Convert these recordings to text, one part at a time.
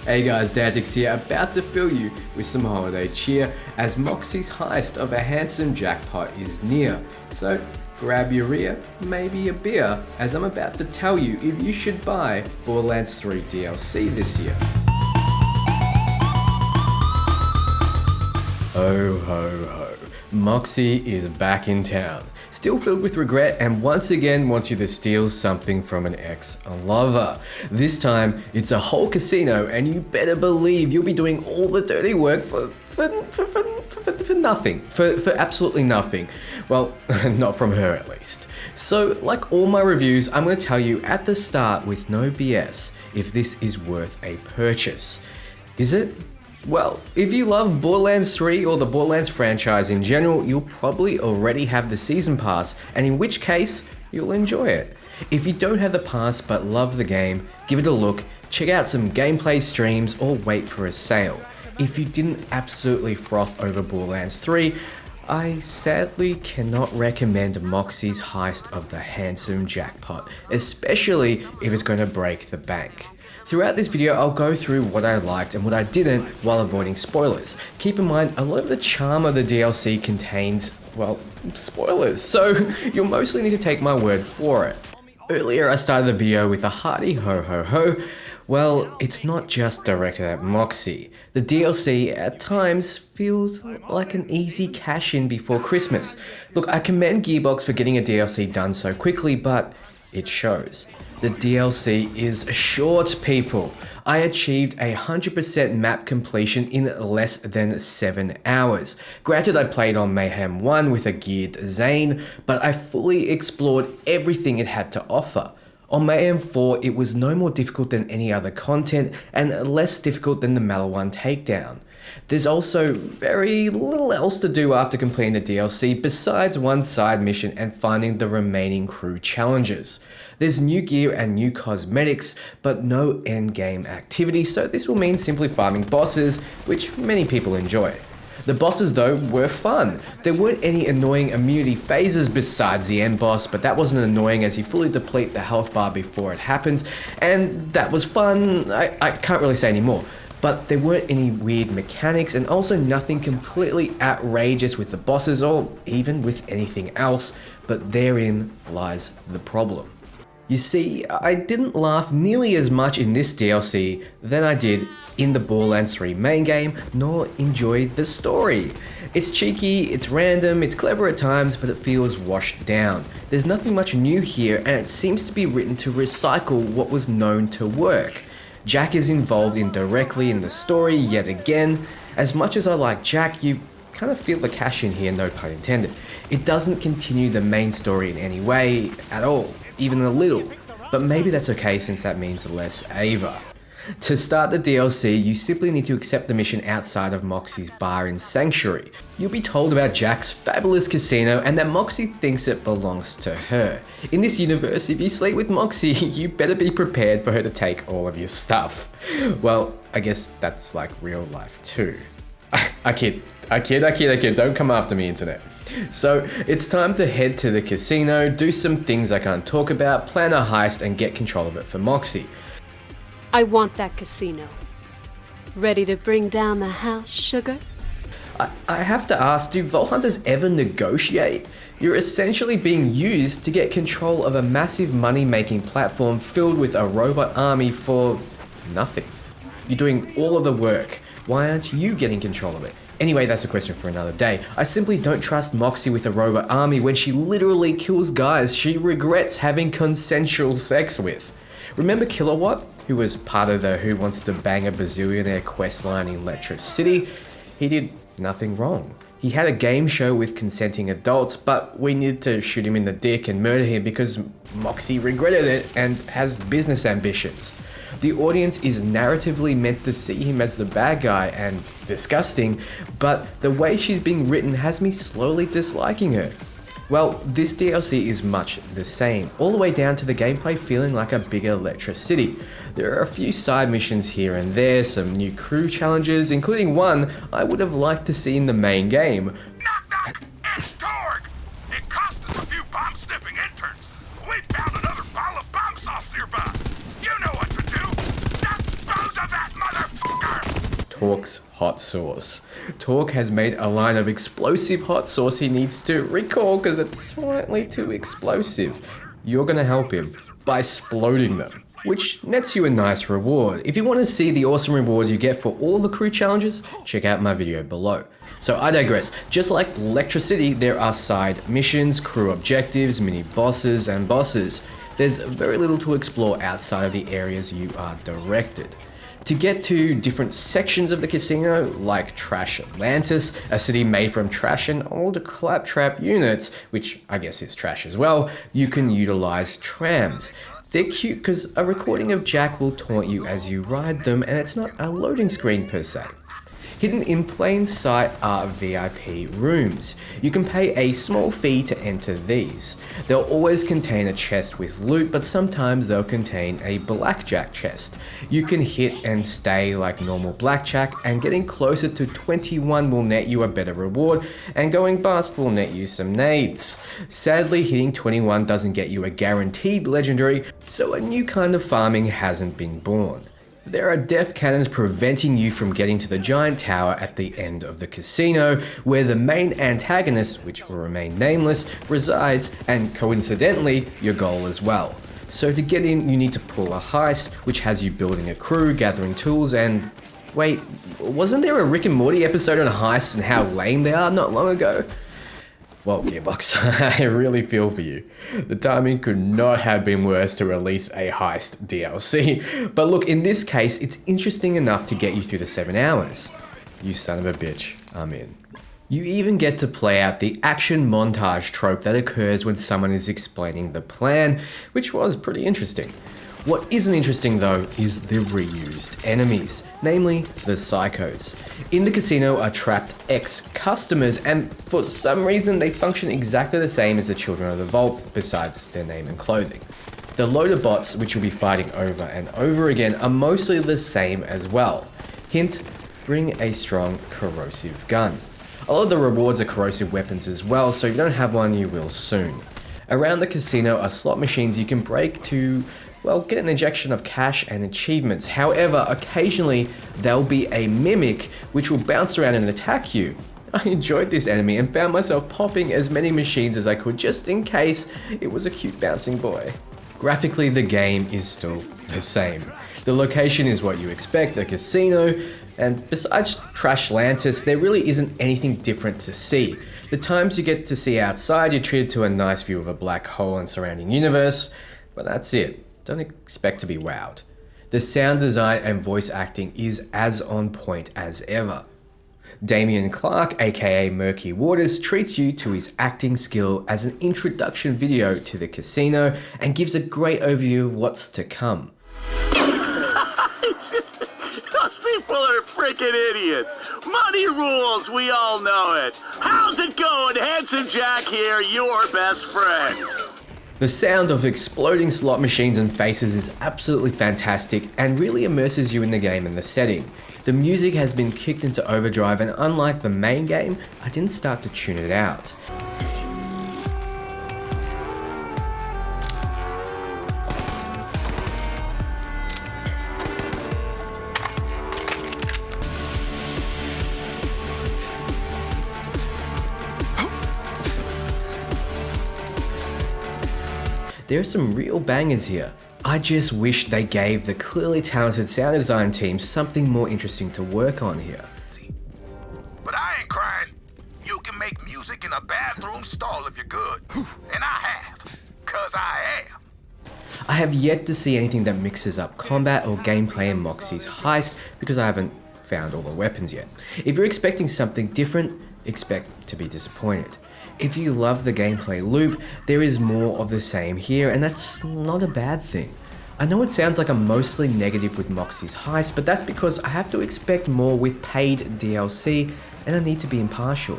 Hey guys, Dantix here, about to fill you with some holiday cheer as Moxie's heist of a handsome jackpot is near. So grab your ear, maybe a beer, as I'm about to tell you if you should buy Borderlands 3 DLC this year. Ho ho ho, Moxie is back in town, still filled with regret and once again wants you to steal something from an ex-lover. This time, it's a whole casino and you better believe you'll be doing all the dirty work for nothing, for absolutely nothing. Well, not from her at least. So, like all my reviews, I'm going to tell you at the start with no BS if this is worth a purchase. Is it? Well, if you love Borderlands 3 or the Borderlands franchise in general, you'll probably already have the season pass, and in which case, you'll enjoy it. If you don't have the pass but love the game, give it a look, check out some gameplay streams, or wait for a sale. If you didn't absolutely froth over Borderlands 3, I sadly cannot recommend Moxie's heist of the handsome jackpot, especially if it's going to break the bank. Throughout this video, I'll go through what I liked and what I didn't while avoiding spoilers. Keep in mind, a lot of the charm of the DLC contains, well, spoilers, so you'll mostly need to take my word for it. Earlier, I started the video with a hearty ho ho ho. Well, it's not just directed at Moxie. The DLC at times feels like an easy cash-in before Christmas. Look, I commend Gearbox for getting a DLC done so quickly, but it shows. The DLC is short, people. I achieved 100% map completion in less than 7 hours. Granted, I played on Mayhem 1 with a geared Zane, but I fully explored everything it had to offer. On Mayhem 4, it was no more difficult than any other content and less difficult than the Maliwan takedown. There's also very little else to do after completing the DLC besides one side mission and finding the remaining crew challenges. There's new gear and new cosmetics, but no endgame activity, so this will mean simply farming bosses, which many people enjoy. The bosses though were fun. There weren't any annoying immunity phases besides the end boss, but that wasn't annoying as you fully deplete the health bar before it happens, and that was fun. I can't really say any more. But there weren't any weird mechanics and also nothing completely outrageous with the bosses or even with anything else, but therein lies the problem. You see, I didn't laugh nearly as much in this DLC than I did in the Borderlands 3 main game, nor enjoy the story. It's cheeky, it's random, it's clever at times, but it feels washed down. There's nothing much new here and it seems to be written to recycle what was known to work. Jack is involved indirectly in the story yet again. As much as I like Jack, you kind of feel the cash in here, no pun intended. It doesn't continue the main story in any way at all, even a little, but maybe that's okay since that means less Ava. To start the DLC, you simply need to accept the mission outside of Moxie's bar in Sanctuary. You'll be told about Jack's fabulous casino and that Moxie thinks it belongs to her. In this universe, if you sleep with Moxie, you better be prepared for her to take all of your stuff. Well, I guess that's like real life too. I kid, don't come after me, internet. So it's time to head to the casino, do some things I can't talk about, plan a heist and get control of it for Moxie. I want that casino. Ready to bring down the house, sugar? I have to ask, do Vault Hunters ever negotiate? You're essentially being used to get control of a massive money-making platform filled with a robot army for nothing. You're doing all of the work. Why aren't you getting control of it? Anyway, that's a question for another day. I simply don't trust Moxie with a robot army when she literally kills guys she regrets having consensual sex with. Remember Kilowatt, who was part of the Who Wants to Bang a Bazillionaire questline in Electro City? He did nothing wrong. He had a game show with consenting adults, but we needed to shoot him in the dick and murder him because Moxie regretted it and has business ambitions. The audience is narratively meant to see him as the bad guy and disgusting, but the way she's being written has me slowly disliking her. Well, this DLC is much the same, all the way down to the gameplay feeling like a bigger Electro City. There are a few side missions here and there, some new crew challenges, including one I would have liked to see in the main game. Knock, knock! It's Torg! It cost us a few bomb-sniffing interns. We found another bottle of bomb sauce nearby. You know what to do! Dispose of that mother... Torque's hot sauce. Torque has made a line of explosive hot sauce he needs to recall because it's slightly too explosive. You're gonna help him by exploding them, which nets you a nice reward. If you want to see the awesome rewards you get for all the crew challenges, check out my video below. So I digress. Just like Electricity, there are side missions, crew objectives, mini bosses, and bosses. There's very little to explore outside of the areas you are directed. To get to different sections of the casino, like Trash Atlantis, a city made from trash and old claptrap units, which I guess is trash as well, you can utilize trams. They're cute because a recording of Jack will taunt you as you ride them, and it's not a loading screen per se. Hidden in plain sight are VIP rooms. You can pay a small fee to enter these. They'll always contain a chest with loot, but sometimes they'll contain a blackjack chest. You can hit and stay like normal blackjack, and getting closer to 21 will net you a better reward, and going bust will net you some nades. Sadly, hitting 21 doesn't get you a guaranteed legendary, so a new kind of farming hasn't been born. There are death cannons preventing you from getting to the giant tower at the end of the casino, where the main antagonist, which will remain nameless, resides, and coincidentally, your goal as well. So to get in, you need to pull a heist, which has you building a crew, gathering tools, and... wait, wasn't there a Rick and Morty episode on heists and how lame they are not long ago? Well, Gearbox, I really feel for you. The timing could not have been worse to release a heist DLC. But look, in this case, it's interesting enough to get you through the 7 hours. You son of a bitch, I'm in. You even get to play out the action montage trope that occurs when someone is explaining the plan, which was pretty interesting. What isn't interesting though is the reused enemies, namely the psychos. In the casino are trapped ex-customers, and for some reason they function exactly the same as the Children of the Vault, besides their name and clothing. The loader bots, which you'll be fighting over and over again, are mostly the same as well. Hint, bring a strong corrosive gun. A lot of the rewards are corrosive weapons as well, so if you don't have one, you will soon. Around the casino are slot machines you can break to, well, get an injection of cash and achievements. However, occasionally there'll be a mimic which will bounce around and attack you. I enjoyed this enemy and found myself popping as many machines as I could just in case it was a cute bouncing boy. Graphically, the game is still the same. The location is what you expect, a casino, and besides Trash Atlantis, there really isn't anything different to see. The times you get to see outside, you're treated to a nice view of a black hole and surrounding universe, but that's it. Don't expect to be wowed. The sound design and voice acting is as on point as ever. Damien Clark, aka Murky Waters, treats you to his acting skill as an introduction video to the casino and gives a great overview of what's to come. Those people are freaking idiots. Money rules, we all know it. How's it going? Handsome Jack here, your best friend. The sound of exploding slot machines and faces is absolutely fantastic and really immerses you in the game and the setting. The music has been kicked into overdrive, and unlike the main game, I didn't start to tune it out. There are some real bangers here. I just wish they gave the clearly talented sound design team something more interesting to work on here. But I ain't crying. You can make music in a bathroom stall if you're good. And I have. 'Cause I am. I have yet to see anything that mixes up combat or gameplay in Moxxi's heist because I haven't found all the weapons yet. If you're expecting something different, expect to be disappointed. If you love the gameplay loop, there is more of the same here, and that's not a bad thing. I know it sounds like I'm mostly negative with Moxxi's heist, but that's because I have to expect more with paid DLC, and I need to be impartial.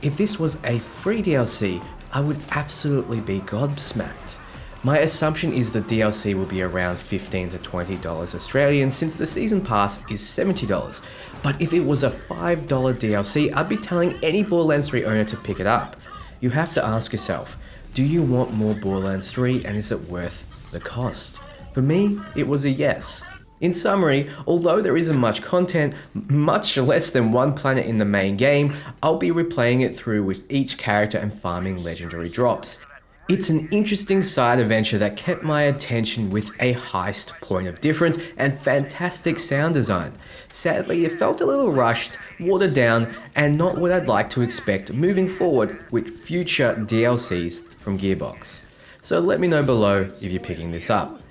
If this was a free DLC, I would absolutely be gobsmacked. My assumption is the DLC will be around $15 to $20 Australian, since the season pass is $70. But if it was a $5 DLC, I'd be telling any Borderlands 3 owner to pick it up. You have to ask yourself, do you want more Borderlands 3 and is it worth the cost? For me, it was a yes. In summary, although there isn't much content, much less than one planet in the main game, I'll be replaying it through with each character and farming legendary drops. It's an interesting side adventure that kept my attention with a heist point of difference and fantastic sound design. Sadly, it felt a little rushed, watered down, and not what I'd like to expect moving forward with future DLCs from Gearbox. So let me know below if you're picking this up.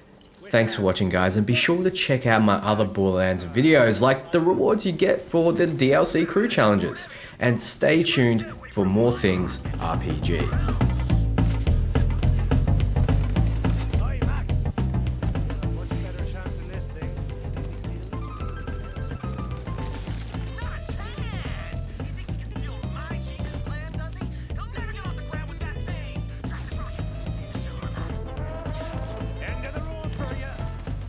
Thanks for watching, guys, and be sure to check out my other Borderlands videos, like the rewards you get for the DLC crew challenges. And stay tuned for more things RPG.